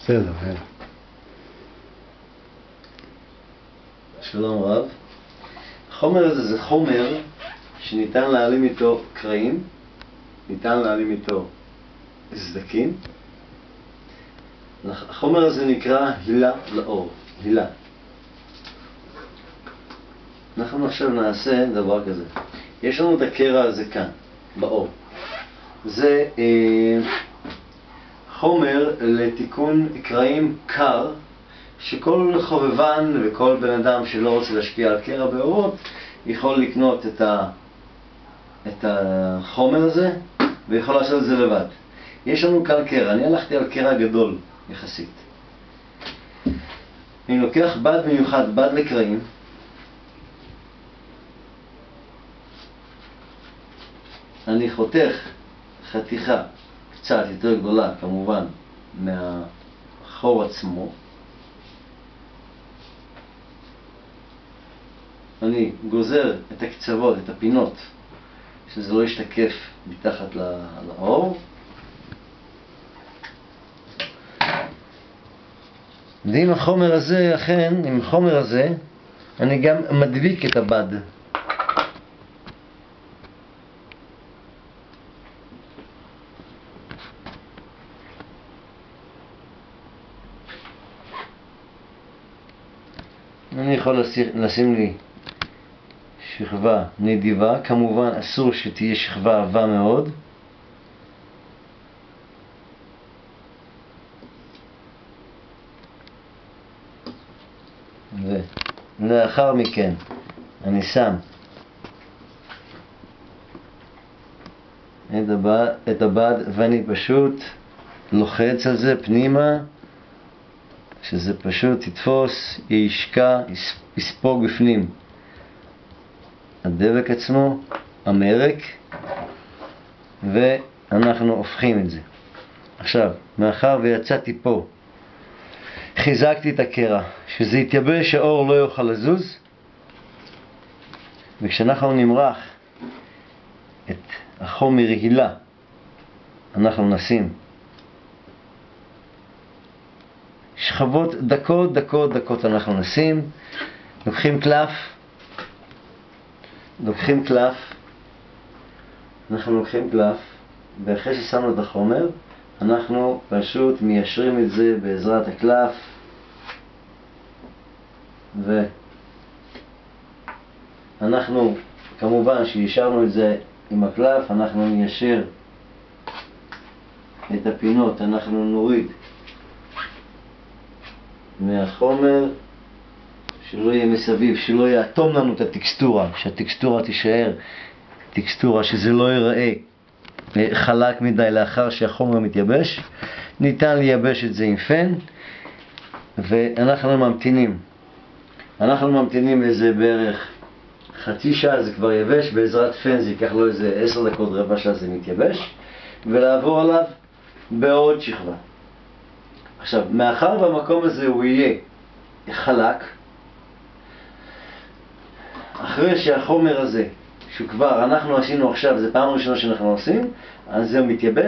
בסדר, שלום רב. החומר הזה זה חומר שניתן להעלים איתו קרעים, ניתן להעלים איתו סדקים. החומר הזה נקרא הילה לאור, הילה. אנחנו עכשיו נעשה דבר כזה. יש לנו את הקרע הזה כאן, באור. זה חומר לתיקון קרעים קר, שכל חובבן וכל בן אדם שלא רוצה להשקיע על קרע באורות יכול לקנות את החומר הזה ויכול לעשות את זה לבד. יש לנו כאן קרע, אני הלכתי על קרע גדול יחסית. אני לוקח בד מיוחד, בד לקרעים, אני חותך חתיכה קצת יותר גדולה כמובן מהחור עצמו, אני גוזר את הקצוות, את הפינות, שזה לא ישתקף מתחת לאור. ועם החומר הזה, אכן, עם החומר הזה, אני גם מדביק את הבד. אני יכול לשים לי שכבה נדיבה, כמובן אסור שתהיה שכבה עבה מאוד. ולאחר מכן אני שם את הבד ואני פשוט לוחץ על זה פנימה, שזה פשוט יתפוס, ישקע, יספוג בפנים הדבק עצמו, המרק, ואנחנו הופכים את זה. עכשיו, מאחר ויצאתי פה, חיזקתי את הקרע, שזה יתייבש, האור לא יוכל לזוז, וכשאנחנו נמרח את החומר הילה, אנחנו נשים שכבות דקות אנחנו נשים, לוקחים קלף, אנחנו לוקחים קלף, ואחרי ששמנו את החומר, אנחנו פשוט מיישרים את זה בעזרת הקלף, ואנחנו, כמובן שישרנו את זה עם הקלף, אנחנו ניישר את הפינות, אנחנו נוריד מהחומר, שלא יהיה מסביב, שלא יאטום לנו את הטקסטורה, שהטקסטורה תישאר טקסטורה, שזה לא ייראה חלק מדי לאחר שהחומר מתייבש. ניתן לייבש את זה עם פן, ואנחנו ממתינים איזה בערך חצי שעה, זה כבר יבש, בעזרת פן זה ייקח לו איזה 10 דקות, רבע שעה זה מתייבש, ולעבור עליו בעוד שכבה. עכשיו, מאחר והמקום הזה הוא יהיה חלק, אחרי שהחומר הזה, שכבר אנחנו עשינו עכשיו, זה פעם ראשונה שאנחנו עושים, אז זה מתייבש.